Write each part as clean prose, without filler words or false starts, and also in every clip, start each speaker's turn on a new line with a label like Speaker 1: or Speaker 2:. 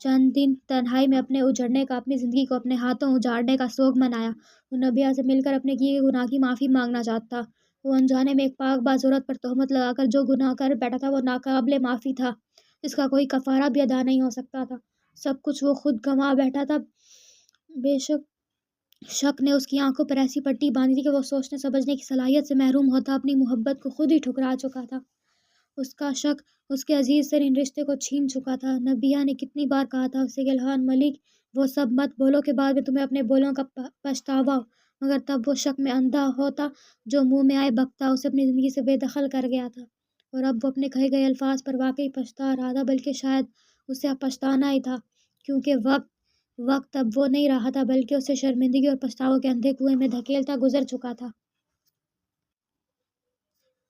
Speaker 1: چند دن تنہائی میں اپنے اجڑنے کا، اپنی زندگی کو اپنے ہاتھوں اجاڑنے کا سوگ منایا۔ وہ نبیہ سے مل کر اپنے کیے گئے گناہ کی معافی مانگنا چاہتا۔ وہ انجانے میں ایک پاک باز عورت پر تہمت لگا کر جو گناہ کر بیٹھا تھا وہ ناقابل معافی تھا، جس کا کوئی کفارہ بھی ادا نہیں ہو سکتا تھا۔ سب کچھ وہ خود گنوا بیٹھا تھا۔ بے شک نے اس کی آنکھوں پر ایسی پٹی باندھی تھی کہ وہ سوچنے سمجھنے کی صلاحیت سے محروم ہوتا، اپنی محبت کو خود ہی ٹھکرا چکا تھا۔ اس کا شک اس کے عزیز ترین رشتے کو چھین چکا تھا۔ نبیہ نے کتنی بار کہا تھا اسے کہ الہان ملک وہ سب مت بولو کہ بعد میں تمہیں اپنے بولوں کا پچھتاوا ہو، مگر تب وہ شک میں اندھا ہوتا، جو منہ میں آئے بکتا، اسے اپنی زندگی سے بے دخل کر گیا تھا۔ اور اب وہ اپنے کہے گئے الفاظ پر واقعی پچھتا رہا تھا، بلکہ شاید اسے اب پچھتانا ہی تھا، کیونکہ وقت اب وہ نہیں رہا تھا، بلکہ اسے شرمندگی اور پچھتاوے کے اندھے کنویں میں دھکیلتا گزر چکا تھا۔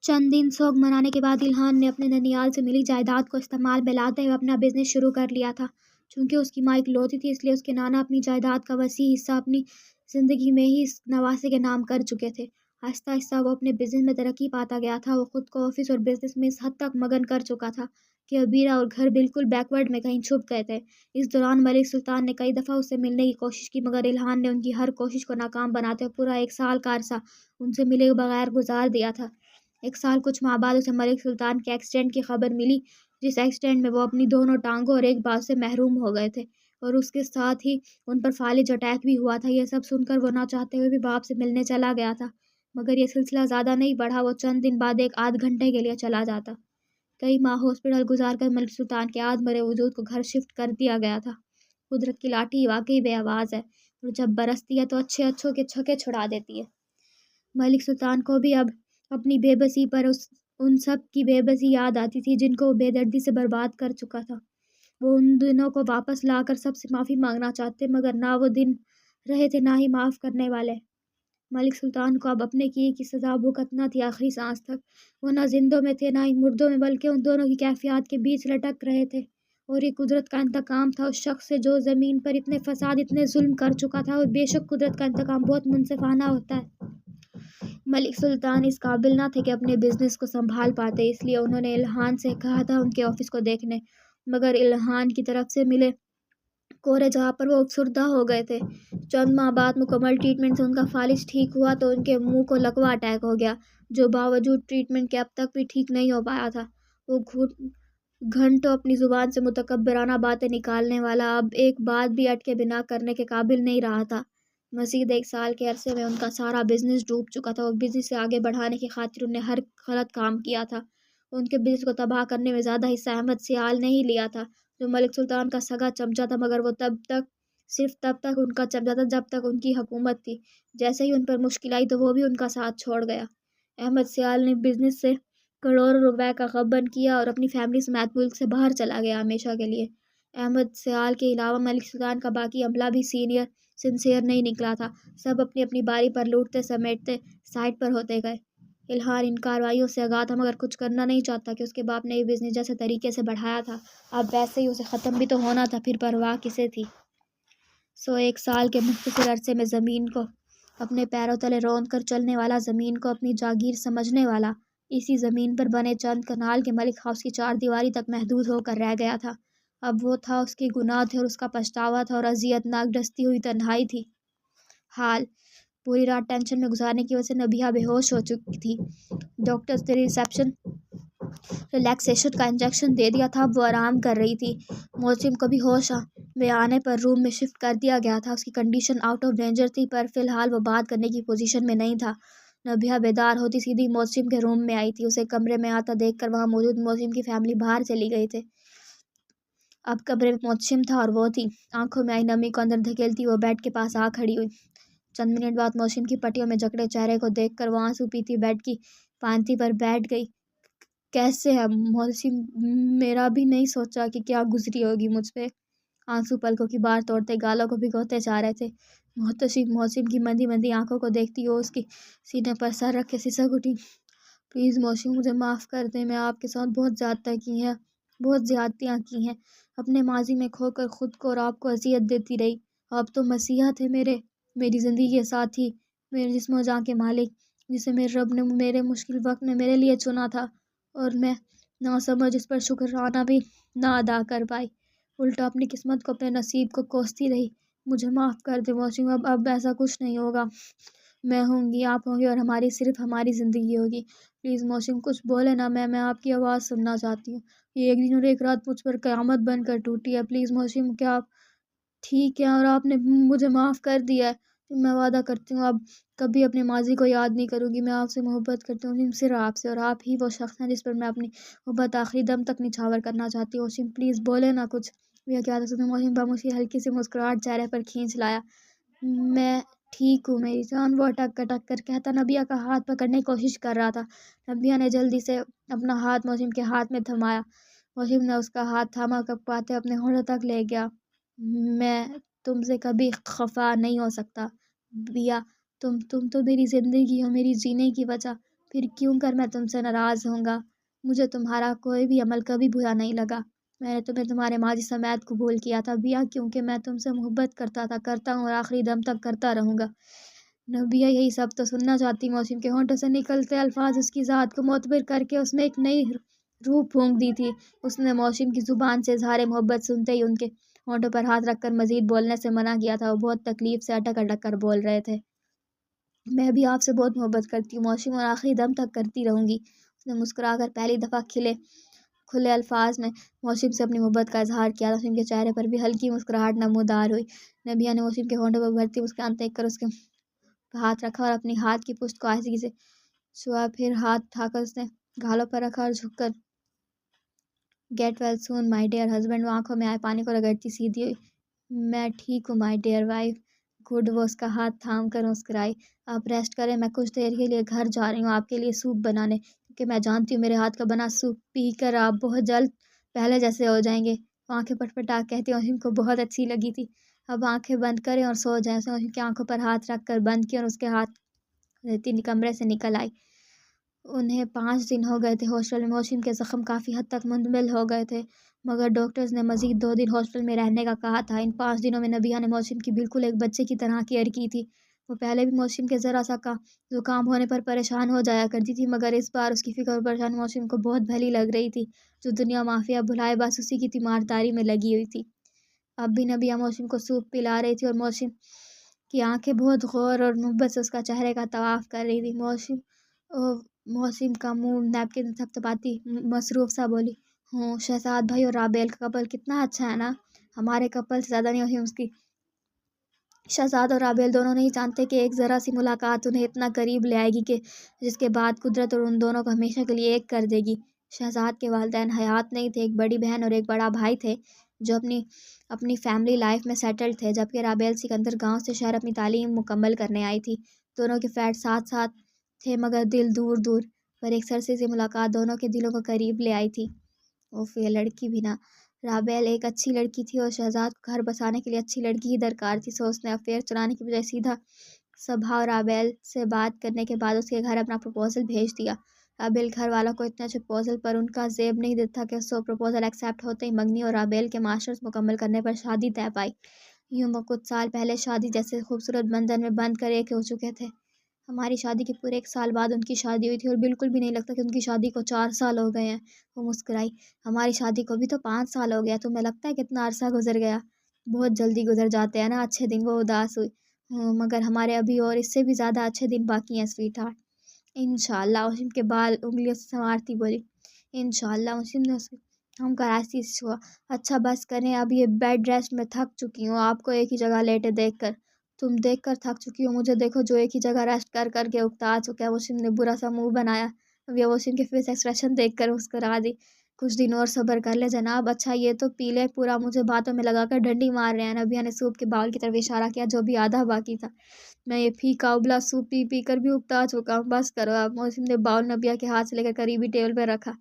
Speaker 1: چند دن سوگ منانے کے بعد الہان نے اپنے ننیال سے ملی جائیداد کو استعمال میں لاتے ہوئے اپنا بزنس شروع کر لیا تھا۔ چونکہ اس کی ماں اکلوتی تھی، اس لیے اس کے نانا اپنی جائیداد کا وسیع حصہ اپنی زندگی میں ہی اس نواسے کے نام کر چکے تھے۔ آہستہ آہستہ وہ اپنے بزنس میں ترقی پاتا گیا تھا۔ وہ خود کو آفس اور بزنس میں اس حد تک مگن کر چکا تھا کہ ابیرہ اور گھر بالکل بیکورڈ میں کہیں چھپ گئے تھے۔ اس دوران ملک سلطان نے کئی دفعہ اس سے ملنے کی کوشش کی، مگر الہان نے ان کی ہر کوشش کو ناکام بناتے ہوئے پورا 1 سال کا عرصہ ان سے ملے بغیر گزار دیا تھا۔ 1 سال کچھ ماہ بعد اسے ملک سلطان کے ایکسیڈنٹ کی خبر ملی، جس ایکسیڈنٹ میں وہ اپنی دونوں ٹانگوں اور ایک بازو سے محروم ہو گئے تھے، اور اس کے ساتھ ہی ان پر فالج اٹیک بھی ہوا تھا۔ یہ سب سن کر وہ نہ چاہتے ہوئے بھی باپ سے ملنے چلا گیا تھا، مگر یہ سلسلہ زیادہ نہیں بڑھا۔ وہ چند دن بعد 1 آدھ گھنٹے کے لیے چلا جاتا۔ کئی ماہ ہاسپٹل گزار کر ملک سلطان کے آدھ مرے وجود کو گھر شفٹ کر دیا گیا تھا۔ قدرت کی لاٹھی واقعی بے آواز ہے، اور جب برستی ہے تو اچھوں کے چھکے چھڑا دیتی ہے۔ ملک سلطان کو بھی اب اپنی بے بسی پر ان سب کی بے بسی یاد آتی تھی جن کو وہ بے دردی سے برباد کر چکا تھا۔ وہ ان دنوں کو واپس لا کر سب سے معافی مانگنا چاہتے، مگر نہ وہ دن رہے تھے نہ ہی معاف کرنے والے۔ ملک سلطان کو اب اپنے کیے کی سزا بھگتنا تھی آخری سانس تک۔ وہ نہ زندوں میں تھے نہ ہی مردوں میں، بلکہ ان دونوں کی کیفیات کے بیچ لٹک رہے تھے، اور یہ قدرت کا انتقام تھا اس شخص سے جو زمین پر اتنے فساد، اتنے ظلم کر چکا تھا۔ اور بے شک قدرت کا انتقام بہت منصفانہ ہوتا ہے۔ ملک سلطان اس قابل نہ تھے کہ اپنے بزنس کو سنبھال پاتے، اس لیے انہوں نے الہان سے کہا تھا ان کے آفس کو دیکھنے، مگر الہان کی طرف سے ملے کورے جہاں پر وہ افسردہ ہو گئے تھے۔ چند ماہ بعد مکمل ٹریٹمنٹ سے ان کا فالج ٹھیک ہوا تو ان کے منہ کو لقوہ اٹیک ہو گیا، جو باوجود ٹریٹمنٹ کے اب تک بھی ٹھیک نہیں ہو پایا تھا۔ وہ گھنٹوں اپنی زبان سے متکبرانہ باتیں نکالنے والا اب ایک بات بھی اٹکے بنا کرنے کے قابل نہیں رہا تھا۔ مزید 1 سال کے عرصے میں ان کا سارا بزنس ڈوب چکا تھا۔ وہ بزنس سے آگے بڑھانے کی خاطر انہیں ہر غلط کام کیا تھا۔ ان کے بزنس کو تباہ کرنے میں زیادہ حصہ احمد سیال نے ہی لیا تھا، جو ملک سلطان کا سگا چمچا تھا، مگر وہ صرف تب تک ان کا چمچا تھا جب تک ان کی حکومت تھی۔ جیسے ہی ان پر مشکل آئی تو وہ بھی ان کا ساتھ چھوڑ گیا۔ احمد سیال نے بزنس سے کروڑوں روپے کا غبن کیا اور اپنی فیملی سمیت ملک سے باہر چلا گیا ہمیشہ کے لیے۔ احمد سیال کے علاوہ ملک سلطان کا باقی عملہ بھی سنسیئر نہیں نکلا تھا۔ سب اپنی اپنی باری پر لوٹتے سمیٹتے سائٹ پر ہوتے گئے۔ الہان ان کارروائیوں سے آگاہ تھا، مگر کچھ کرنا نہیں چاہتا کہ اس کے باپ نے یہ بزنس جیسے طریقے سے بڑھایا تھا، اب ویسے ہی اسے ختم بھی تو ہونا تھا، پھر پرواہ کسے تھی۔ 1 سال کے مختصر عرصے میں زمین کو اپنے پیروں تلے روند کر چلنے والا، زمین کو اپنی جاگیر سمجھنے والا، اسی زمین پر بنے چند کنال کے ملک ہاؤس کی 4 دیواری تک محدود ہو کر رہ گیا تھا۔ اب وہ تھا، اس کے گناہ تھے اور اس کا پچھتاوا تھا، اور اذیت ناک ڈستی ہوئی تنہائی تھی۔ حال پوری رات ٹینشن میں گزارنے کی وجہ سے نبیہ بے ہوش ہو چکی تھی۔ ڈاکٹرز نے ریلیکسیشن کا انجیکشن دے دیا تھا، اب وہ آرام کر رہی تھی۔ موسم کو بھی ہوش میں آنے پر روم میں شفٹ کر دیا گیا تھا۔ اس کی کنڈیشن آؤٹ آف ڈینجر تھی، پر فی الحال وہ بات کرنے کی پوزیشن میں نہیں تھا۔ نبیہ بیدار ہوتی سیدھی موسم کے روم میں آئی تھی۔ اسے کمرے میں آتا دیکھ کر وہاں موجود موسم کی فیملی باہر چلی گئی تھی۔ اب کمرے میں موسم تھا اور وہ تھی۔ آنکھوں میں آئی نمی کو اندر دھکیلتی وہ بیڈ کے پاس آ کھڑی ہوئی۔ چند منٹ بعد موسم کی پٹیوں میں جکڑے چہرے کو دیکھ کر وہ آنسو پیتی بیڈ کی پانتی پر بیٹھ گئی۔ کیسے ہے موسم؟ میرا بھی نہیں سوچا کہ کیا گزری ہوگی مجھ پہ۔ آنسو پلکوں کی بار توڑتے گالوں کو بھگوتے جا رہے تھے۔ محتشم موسم کی مندی مندی آنکھوں کو دیکھتی وہ اس کی سینے پر سر رکھ کے سسک اٹھی۔ پلیز موسم، مجھے معاف کر دیں، میں آپ کے ساتھ بہت زیادتیاں کی ہیں، اپنے ماضی میں کھو کر خود کو اور آپ کو اذیت دیتی رہی۔ آپ تو مسیحا تھے، میری زندگی کے ساتھی، میرے جسم و جاں کے مالک، جسے میرے رب نے میرے مشکل وقت میں میرے لیے چنا تھا، اور میں ناسمجھ اس پر شکرانہ بھی نہ ادا کر پائی۔ الٹا اپنی قسمت کو اپنے نصیب کو کوستی رہی۔ مجھے معاف کر دے موسم، اب ایسا کچھ نہیں ہوگا، میں ہوں گی، آپ ہوں گے، اور صرف ہماری زندگی ہوگی۔ پلیز موسم کچھ بولے نا، میں آپ کی آواز سننا چاہتی ہوں۔ یہ ایک دن اور ایک رات مجھ پر قیامت بن کر ٹوٹی ہے۔ پلیز موسم، کیا آپ ٹھیک ہے اور آپ نے مجھے معاف کر دیا ہے؟ میں وعدہ کرتی ہوں اب کبھی اپنے ماضی کو یاد نہیں کروں گی۔ میں آپ سے محبت کرتی ہوں، صرف آپ سے، اور آپ ہی وہ شخص ہیں جس پر میں اپنی محبت آخری دم تک نچھاور کرنا چاہتی ہوں۔ موسم پلیز بولے نا کچھ۔ یہ کیا تھا؟ موسم باموس کی ہلکی سی مسکراہٹ چہرے پر کھینچ لایا۔ میں ٹھیک ہوں میری جان، وہ اٹک اٹک کر کہتا نبیہ کا ہاتھ پکڑنے کی کوشش کر رہا تھا۔ نبیہ نے جلدی سے اپنا ہاتھ موسم کے ہاتھ میں تھمایا۔ موسم نے اس کا ہاتھ تھاما، کپاتے اپنے ہونٹوں تک لے گیا۔ میں تم سے کبھی خفا نہیں ہو سکتا بیا، تم تو میری زندگی ہو، میری جینے کی وجہ، پھر کیوں کر میں تم سے ناراض ہوں گا؟ مجھے تمہارا کوئی بھی عمل کبھی برا نہیں لگا۔ میں نے تمہیں تمہارے ماضی سمیت قبول کیا تھا بیا، کیونکہ میں تم سے محبت کرتا تھا، کرتا ہوں اور آخری دم تک کرتا رہوں گا۔ نبیہ یہی سب تو سننا چاہتی۔ موسم کے ہونٹوں سے نکلتے الفاظ اس کی ذات کو معتبر کر کے اس میں ایک نئی روح پھونک دی تھی۔ اس نے موسم کی زبان سے اظہار محبت سنتے ہی ان کے ہونٹوں پر ہاتھ رکھ کر مزید بولنے سے منع کیا تھا۔ وہ بہت تکلیف سے اٹک اٹک کر بول رہے تھے۔ میں بھی آپ سے بہت محبت کرتی ہوں موسم، اور آخری دم تک کرتی رہوں گی۔ اس نے مسکرا کر پہلی دفعہ کھلے الفاظ میں موسم سے اپنی محبت کا اظہار کیا۔ موسم کے چہرے پر بھی ہلکی مسکراہٹ نمودار ہوئی۔ نبیہ نے موسم کے ہونٹوں پر بھرتی مسکان دیکھ کر اس کے ہاتھ رکھا اور اپنی ہاتھ کی پشت کو آہستگی سے چھوا، پھر ہاتھ اٹھا کر اس نے گالوں پر رکھا اور جھک کر get well soon my dear husband, وہ آنکھوں میں آئے پانی کو رگڑتی سیدھی ہوئی۔ میں ٹھیک ہوں مائی ڈیئر وائف، گڈ۔ وہ اس کا ہاتھ تھام کر مسکرائی۔ آپ ریسٹ کریں، میں کچھ دیر کے لیے گھر جا رہی ہوں آپ کے لیے سوپ بنانے، کیونکہ میں جانتی ہوں میرے ہاتھ کا بنا سوپ پی کر آپ بہت جلد پہلے جیسے ہو جائیں گے۔ وہ آنکھیں پٹپٹا کہتی موسم کو بہت اچھی لگی تھی۔ اب آنکھیں بند کریں اور سو جائیں۔ موسم کی آنکھوں پر ہاتھ رکھ کر بند کیا اور اس کے ہاتھ کمرے سے نکل آئی۔ انہیں 5 دن ہو گئے تھے ہاسٹل میں۔ موسم کے زخم کافی حد تک منمل ہو گئے تھے، مگر ڈاکٹرز نے مزید 2 دن ہاسٹل میں رہنے کا کہا تھا۔ ان 5 دنوں میں نبیہ نے موسم کی بالکل ایک بچے کی طرح کیئر کی تھی۔ وہ پہلے بھی موسم کے ذرا سا زکام ہونے پر پریشان ہو جایا کرتی تھی، مگر اس بار اس کی فکر اور پریشانی موسم کو بہت بھلی لگ رہی تھی۔ جو دنیا مافیا بھلائے بس اسی کی تیمارداری میں لگی ہوئی تھی۔ اب بھی نبیہ موسم کو سوپ پلا رہی تھی اور موسم کی آنکھیں بہت غور اور محبت سے اس کا چہرے کا طواف کر رہی تھی۔ موسم کا منہ نیپکن تھپتھپاتی مصروف سا بولی، ہوں شہزاد بھائی اور رابیل کا کپل کتنا اچھا ہے نا؟ ہمارے کپل سے زیادہ نہیں ہوئی اس کی۔ شہزاد اور رابیل دونوں نہیں جانتے کہ ایک ذرا سی ملاقات انہیں اتنا قریب لے آئے گی کہ جس کے بعد قدرت اور ان دونوں کو ہمیشہ کے لیے ایک کر دے گی۔ شہزاد کے والدین حیات نہیں تھے، ایک بڑی بہن اور ایک بڑا بھائی تھے جو اپنی فیملی لائف میں سیٹلڈ تھے، جبکہ رابیل سکندر گاؤں سے شہر اپنی تعلیم مکمل کرنے آئی تھی۔ دونوں کے فلیٹ ساتھ ساتھ تھے مگر دل دور دور، پر ایک سرسری سی ملاقات دونوں کے دلوں کو قریب لے آئی تھی۔ اوف، یہ لڑکی بھی نا۔ رابیل ایک اچھی لڑکی تھی اور شہزاد کو گھر بسانے کے لیے اچھی لڑکی ہی درکار تھی، سو اس نے افیئر چلانے کی بجائے سیدھا صبح اور رابیل سے بات کرنے کے بعد اس کے گھر اپنا پروپوزل بھیج دیا۔ رابیل گھر والوں کو اتنے اچھے پروپوزل پر ان کا زیب نہیں دیتا کہ سو پروپوزل ایکسیپٹ ہوتے ہی منگنی اور رابیل کے ماسٹرز مکمل کرنے پر شادی طے پائی۔ یوں وہ کچھ سال پہلے شادی جیسے خوبصورت بندھن میں بندھ کر ایک ہو چکے تھے۔ ہماری شادی کے پورے 1 سال بعد ان کی شادی ہوئی تھی اور بالکل بھی نہیں لگتا کہ ان کی شادی کو 4 سال ہو گئے ہیں۔ وہ مسکرائی، ہماری شادی کو بھی تو 5 سال ہو گیا، تمہیں لگتا ہے کتنا عرصہ گزر گیا؟ بہت جلدی گزر جاتے ہیں نا اچھے دن۔ وہ اداس ہوئی، مگر ہمارے ابھی اور اس سے بھی زیادہ اچھے دن باقی ہیں سویٹ ہارٹ۔ انشاءاللہ۔ موسم کے بال انگلیوں سے سنوارتی بولی، انشاءاللہ۔ موسم نے ہم کا آہستہ سے ہوا، اچھا بس کریں اب، یہ بیڈ ریسٹ میں تھک چکی ہوں آپ کو ایک ہی جگہ لیٹے دیکھ کر۔ تم دیکھ کر تھک چکی ہو، مجھے دیکھو جو ایک ہی جگہ ریسٹ کر کر کے اکتا چکا ہے۔ موسم نے برا سا منہ بنایا۔ موسم کے فیس ایکسپریشن دیکھ کر مسکرا دی، کچھ دن اور صبر کر لے جناب۔ اچھا یہ تو پی لے پورا، مجھے باتوں میں لگا کر ڈنڈی مار رہے ہیں۔ نبیہ نے سوپ کے باؤل کی طرف اشارہ کیا جو بھی آدھا باقی تھا۔ میں یہ پھیکا ابلا سوپ پی پی کر بھی اکتا چکا ہوں، بس کرو اب۔ موسم نے باؤل نبیہ کے ہاتھ سے لے کر قریبی ٹیبل پر رکھا،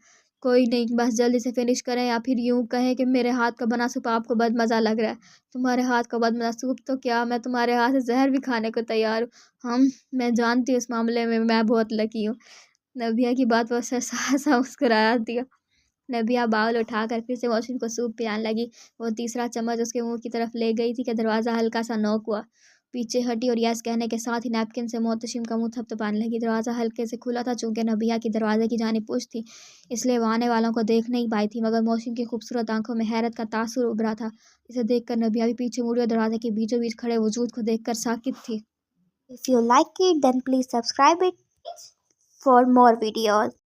Speaker 1: کوئی نہیں، بس جلدی سے فنش کریں، یا پھر یوں کہیں کہ میرے ہاتھ کا بنا سوپ آپ کو بد مزہ لگ رہا ہے۔ تمہارے ہاتھ کا بد مزہ سوپ تو کیا، میں تمہارے ہاتھ سے زہر بھی کھانے کو تیار ہوں۔ میں جانتی ہوں اس معاملے میں میں بہت لکی ہوں۔ نبیہ کی بات پر سا مسکرایا دیا۔ نبیہ باؤل اٹھا کر پھر سے موسم کو سوپ پلانے لگی۔ وہ تیسرا چمچ اس کے منہ کی طرف لے گئی تھی کہ دروازہ ہلکا سا نوک ہوا۔ پیچھے ہٹی اور یس کہنے کے ساتھ ہی نیپکن سے محتشم کا منہ تھپتھپانے لگی۔ دروازہ ہلکے سے کھلا تھا، چونکہ نبیہ کی دروازے کی جانب پشت تھی، اس لیے وہ آنے والوں کو دیکھ نہیں پائی تھی، مگر محسن کی خوبصورت آنکھوں میں حیرت کا تاثر ابھرا تھا۔ اسے دیکھ کر نبیہ بھی پیچھے مڑی اور دروازے کے بیچوں بیچ کھڑے وجود کو دیکھ کر ساکت تھی۔ If you like it, then please subscribe it for more videos.